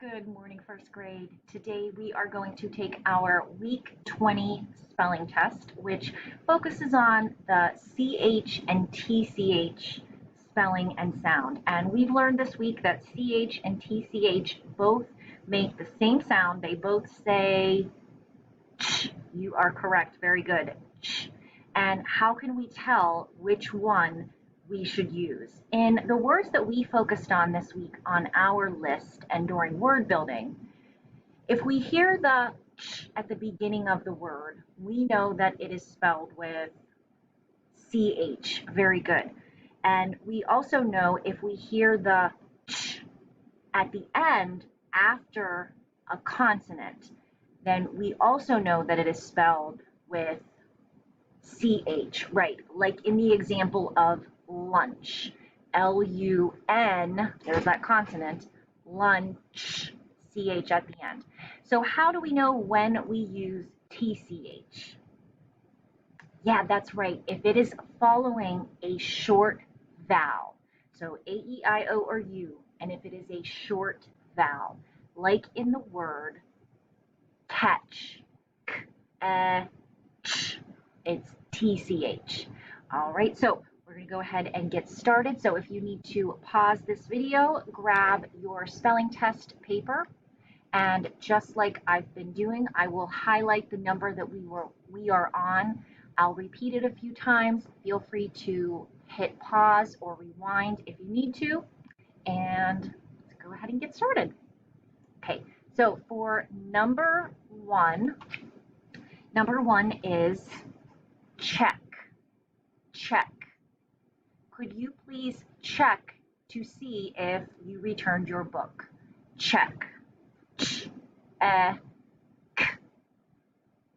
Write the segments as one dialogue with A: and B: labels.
A: Good morning, first grade. Today we are going to take our week 20 spelling test, which focuses on the CH and TCH spelling and sound. And we've learned this week that CH and TCH both make the same sound. They both say ch. You are correct. Very good. Ch. And how can we tell which one we should use? In the words that we focused on this week on our list and during word building, if we hear the ch at the beginning of the word, we know that it is spelled with CH. Very good. And we also know if we hear the ch at the end after a consonant, then we also know that it is spelled with CH, right? Like in the example of lunch, L-U-N, there's that consonant, lunch, CH at the end. So how do we know when we use TCH? Yeah, that's right. If it is following a short vowel, so A-E-I-O or U, and if it is a short vowel, like in the word catch, ch, it's TCH. All right, so we're going to go ahead and get started. So if you need to pause this video, grab your spelling test paper, and just like I've been doing, I will highlight the number that we are on. I'll repeat it a few times. Feel free to hit pause or rewind if you need to, and let's go ahead and get started. Okay, so for number one is check. Check. Could you please check to see if you returned your book? Check. Ch, k.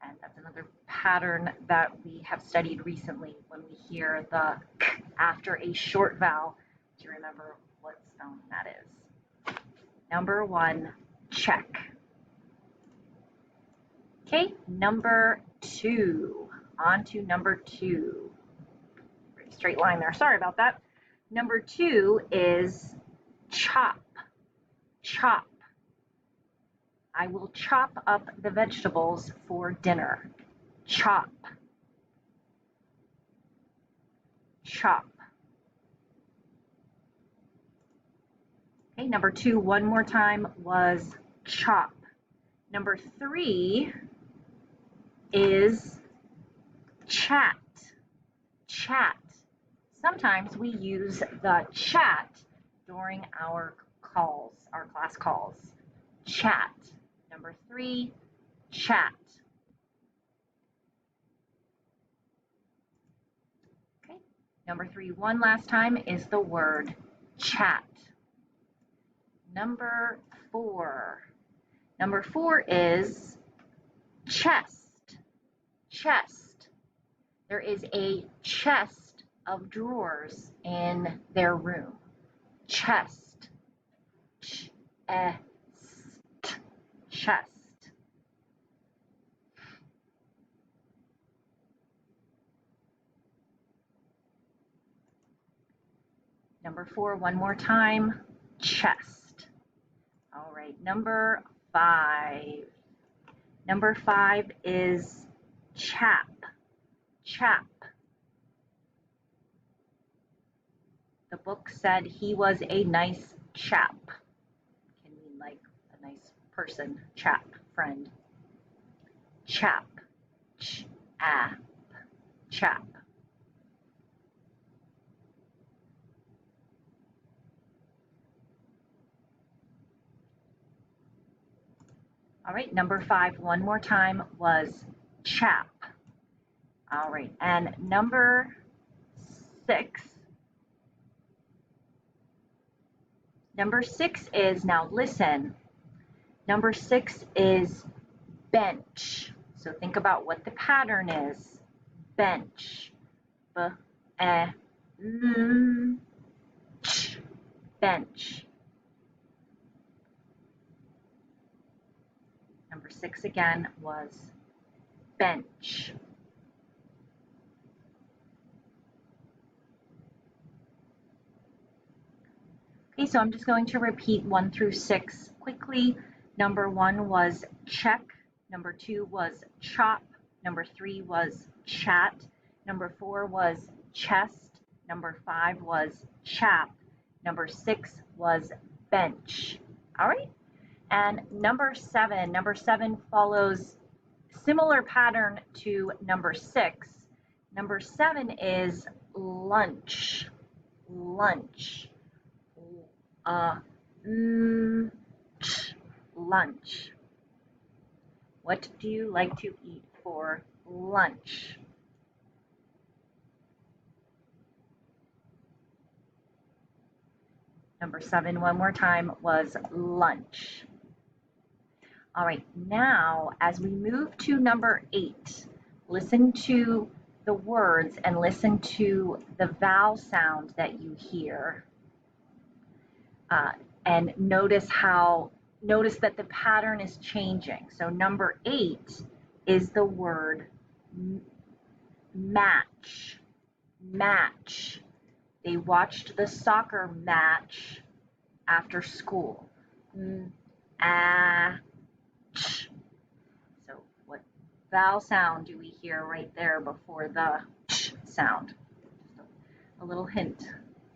A: And that's another pattern that we have studied recently when we hear the k after a short vowel to remember what spelling that is. Number one, check. Okay, number two. On to number two. Pretty straight line there. Sorry about that. Number two is chop. Chop. I will chop up the vegetables for dinner. Chop. Chop. Okay, number two, one more time, was chop. Number three is chat. Chat. Sometimes we use the chat during our calls, our class calls. Chat. Number three, chat. Okay. Number three, one last time, is the word chat. Number four. Number four is chest. Chest. There is a chest of drawers in their room. Chest. Ch, chest. Number four, one more time, chest. All right, number five. Number five is chap. Chap. The book said he was a nice chap. Can mean like a nice person, chap, friend. Chap. Ch-ap. Chap. All right, number five, one more time, was chap. All right, and number six. Number six is, now listen, number six is bench. So think about what the pattern is. Bench. Ch. Bench. Number six again was bench. Okay, so I'm just going to repeat 1 through 6 quickly. Number 1 was check. Number 2 was chop. Number 3 was chat. Number 4 was chest. Number 5 was chap. Number 6 was bench. All right. And number 7 follows similar pattern to number 6. Number 7 is lunch. Lunch. Lunch. What do you like to eat for lunch? Number 7, one more time, was lunch. All right, now as we move to number 8, listen to the words and listen to the vowel sound that you hear. And notice that the pattern is changing. So number 8 is the word match. Match. They watched the soccer match after school. So what vowel sound do we hear right there before the ch sound? Just a little hint.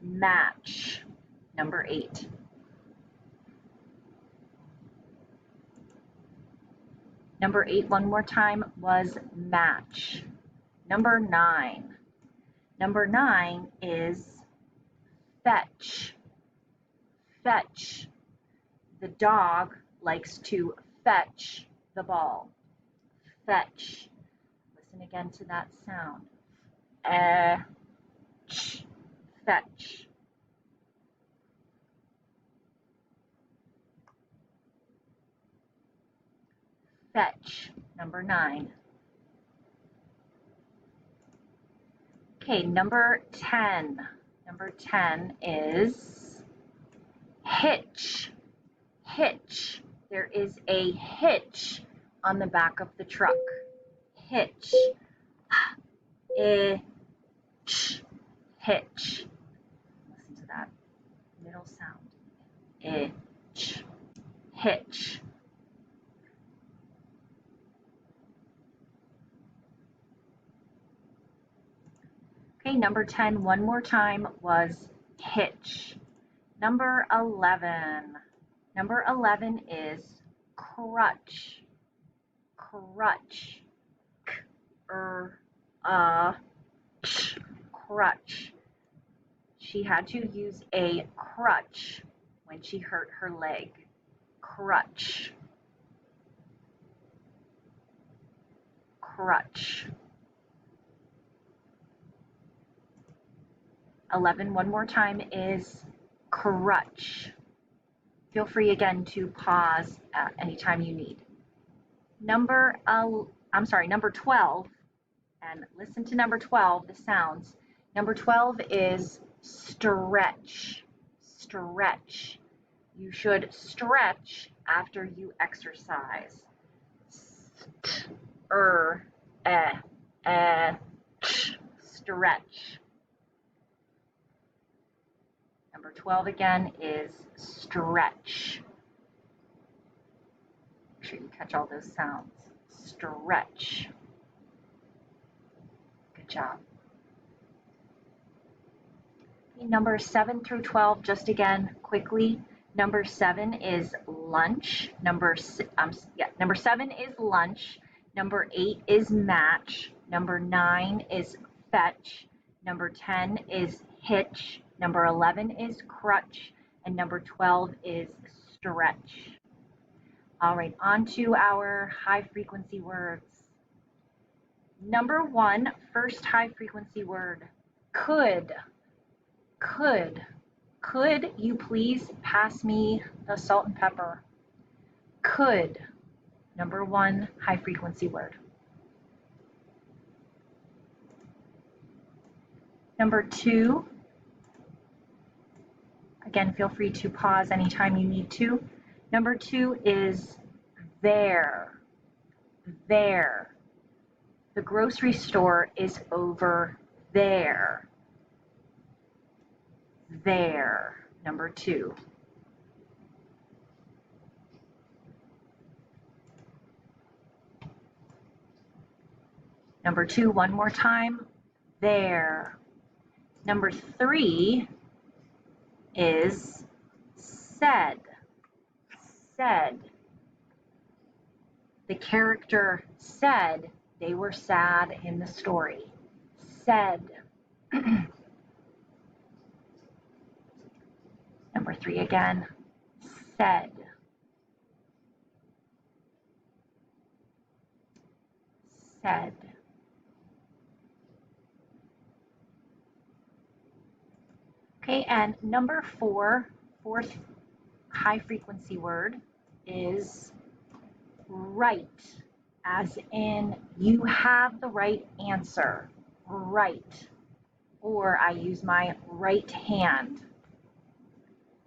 A: Match. Number 8. Number 8, one more time, was match. Number 9. Number 9 is fetch. Fetch. The dog likes to fetch the ball. Fetch. Listen again to that sound. Fetch. Fetch. Number 9. Okay, number 10. Number 10 is hitch. Hitch. There is a hitch on the back of the truck. Hitch. Hitch. Listen to that middle sound. Hitch. Hitch. Okay, number 10, one more time, was hitch. Number 11. Number 11 is crutch. Crutch. Crutch. She had to use a crutch when she hurt her leg. Crutch. Crutch. 11, one more time, is crutch. Feel free again to pause at any time you need. Number 12, and listen to number 12, the sounds. Number 12 is stretch. Stretch. You should stretch after you exercise. Stretch. Number 12 again is stretch. Make sure you catch all those sounds. Stretch. Good job. Okay, numbers 7 through 12, just again, quickly. Number 7 is lunch. Number 7 is lunch. Number 8 is match. Number 9 is fetch. Number 10 is hitch. Number 11 is crutch, and number 12 is stretch. All right, on to our high frequency words. Number 1, first high frequency word, could. Could. Could you please pass me the salt and pepper? Could. Number 1, high frequency word. Number 2, again, feel free to pause anytime you need to. Number 2 is there. There. The grocery store is over there. There. Number 2. Number 2, one more time. There. Number 3 is said. Said. The character said they were sad in the story. Said. Number 3 again. Said. Said. Okay, and number 4, fourth high frequency word is right, as in you have the right answer, right. Or I use my right hand,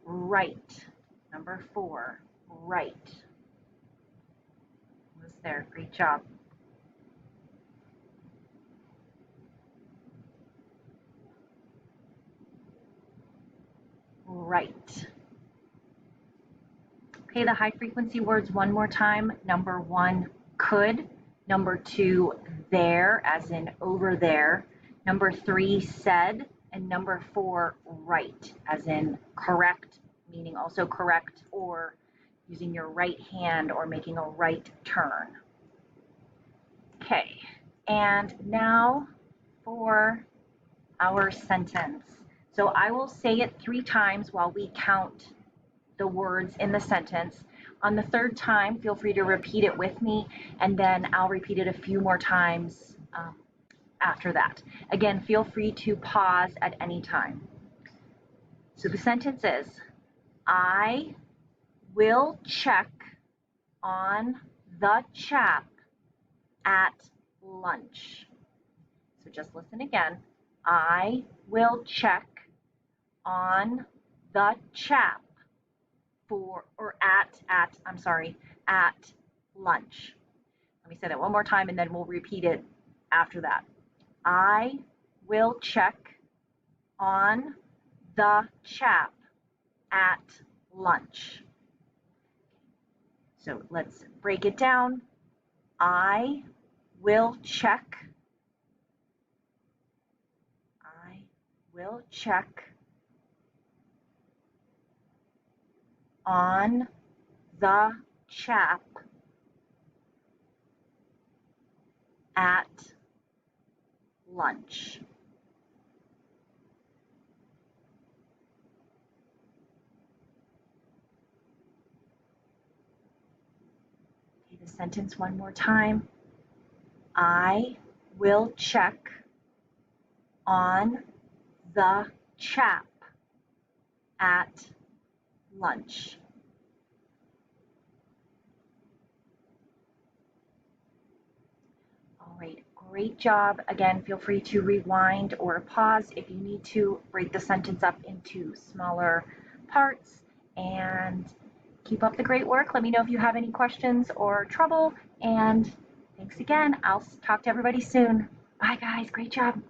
A: right. Number 4, right. Almost there, great job. Right. Okay, the high frequency words one more time. Number 1, could. Number 2, there, as in over there. Number 3, said. And number 4, right, as in correct, meaning also correct, or using your right hand or making a right turn. Okay, and now for our sentence. So I will say it 3 times while we count the words in the sentence. On the 3rd time, feel free to repeat it with me, and then I'll repeat it a few more times after that. Again, feel free to pause at any time. So the sentence is, I will check on the chap at lunch. So just listen again. I will check on the chap at lunch. Let me say that one more time and then we'll repeat it after that. I will check on the chap at lunch. So let's break it down. I will check on the chap at lunch. Okay, the sentence one more time. I will check on the chap at lunch. All right, great job. Again, feel free to rewind or pause if you need to. Break the sentence up into smaller parts and keep up the great work. Let me know if you have any questions or trouble. And thanks again. I'll talk to everybody soon. Bye, guys. Great job.